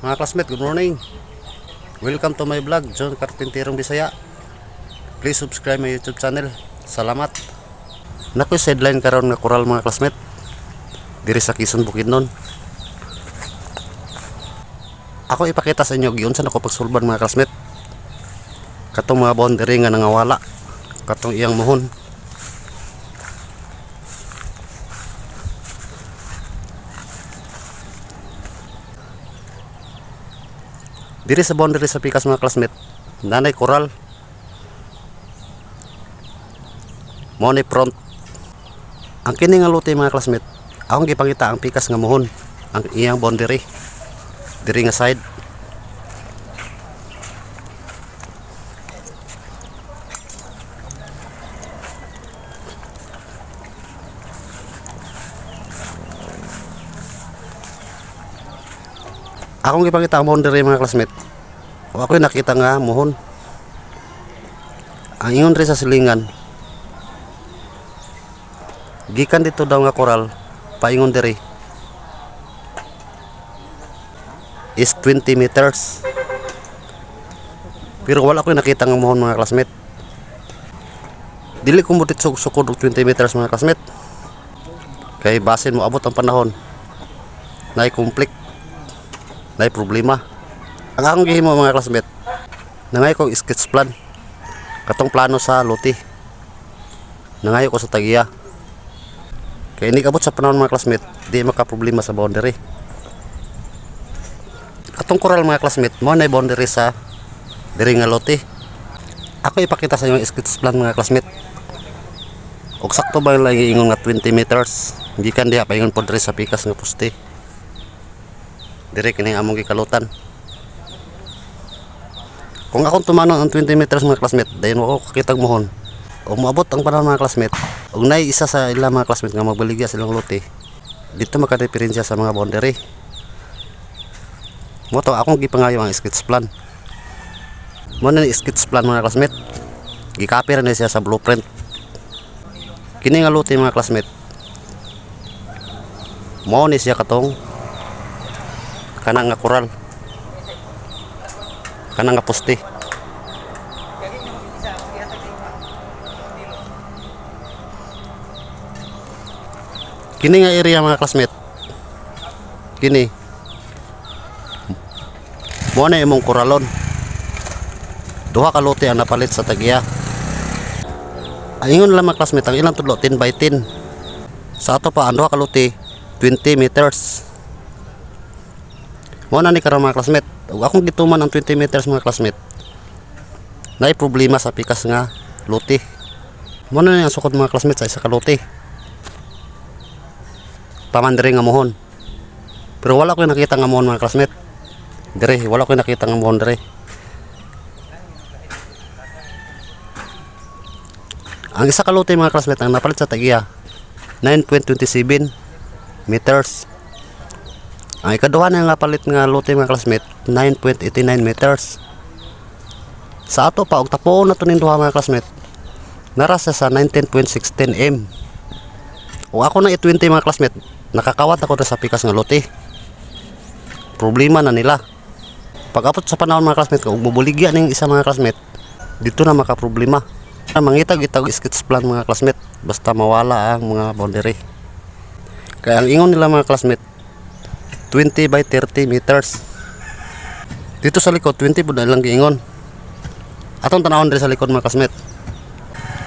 Mga classmate, good morning. Welcome to my vlog, John Carpinterong Bisaya. Please subscribe my YouTube channel. Salamat. Nakoy sideline karon nga koral mga classmate. Diri sa Quezon, Bukidnon. Ako ipakita sa inyo giunsa nako pagsulban mga classmate. Katong mga boundary nga nangawala. Katong iyang muhon. Diri sa boundary sa pikas mga classmate, nanay koral. Mo ni front. Ang kini nga lote mga classmate, akong gipangita ang pikas nga muhon, ang iyang boundary. Diri nga side. Akong gipakita ang boundary mga classmate. O ako'y nakita nga muhon. Ang ingon rin sa silingan. Gikan dito daw nga koral, paingon diri is 20 meters. Pero wala ko'y nakita nga muhon mga classmate. Dili ko mutit sukod 20 meters mga classmate. Kay basin mo abot ang panahon. Nay conflict. Nay problema. Ang akong gihimo mga classmate, nangay kong sketch plan. Katong plano sa lote. Nangayo ko sa tagiya. Kaya hindi kabot sa panahon mga classmate, di makaproblema sa boundary. Katong koral mga classmate, mo na boundary sa diri nga lote. Ako ipakita sa inyo ang sketch plan mga classmate. Og sakto ba lang ingon nga 20 meters. Gikan diha paingon pod diri sa pikas nga poste. Diri kini among gikalutan. Kung akong tumanon ang 20 meters mga classmate, dayon ako kakitag mohon. O moabot ang panahon mga classmate, og nay isa sa ilang mga classmate nga magbaligya silang lote, dito makadiferensya sa mga boundary. Mo to akong gipangayo ang sketch plan. Mo na ni sketch plan mga classmate. Gikopy ra na siya sa blueprint. Kini nga lote mga classmate, mo ni siya katong kanang nga koral, kanang nga poste. Kini nga area mga classmate, kini mo na imong koralon. Duha ka lote ang napalit sa tagiya. Ingon lang mga classmate, ang ilang tudlo 10 by 10. Sa ato pa ang duha ka lote 20 meters. Mo na ni karon mga classmate, ug akong gituman ang 20 meters mga classmate. Nay problema sa pikas nga lote. Mo na ni ang sukod mga classmate sa isa ka lote. Pamandiri nga muhon. Pero wala ko nakita nga muhon mga classmate. Dire, wala ko nakita nga muhon dire. Ang isa ka lote mga classmate ang napalit sa tagiya 9.27 meters. Ang ikaduha na nga palit nga lote mga classmate 9.89 meters. Sa ato pa og tapuon na to ning duha mga classmate, nara sa 19.16 m. O ako na i-20 mga classmate, nakakawat ako na sa pikas nga lote. Problema na nila. Pag abot sa panahon mga classmate, kung bubuligya ning isa mga classmate, dito na makaproblema. Mangitag-itag sketch plan mga classmate, basta mawala ang mga boundary. Kaya ang ingon nila mga classmate 20 by 30 meters. Dito sa likod 20 pud lang giingon. Atong tanawon diri sa likod mga classmate.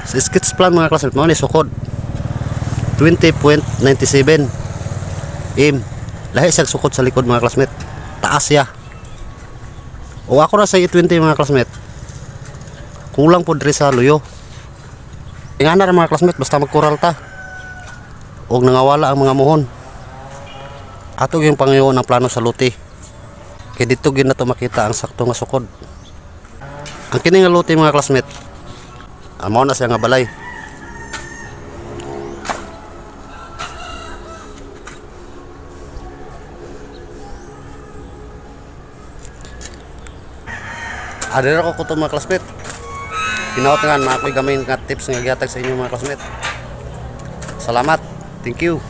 Sa sketch plan mga classmate, mao ni sukod 20.97 m. Lahi siya sukod sa likod mga classmate. Taas siya. O ako na sa 20 mga classmate, kulang po diri sa luyo. Ingana ra mga classmate, basta magkural ta og nangawala ang mga muhon. Ato yung pangayon ng plano sa lote. Kaya dito gid na to makita ang sakto nga sukod. Ang kini nga lote mga classmate, amo na siya nga balay. Adira ko to mga classmate. Pinawat nga mga ako'y gamay nga tips nga gihatag sa inyo mga classmate. Salamat. Thank you.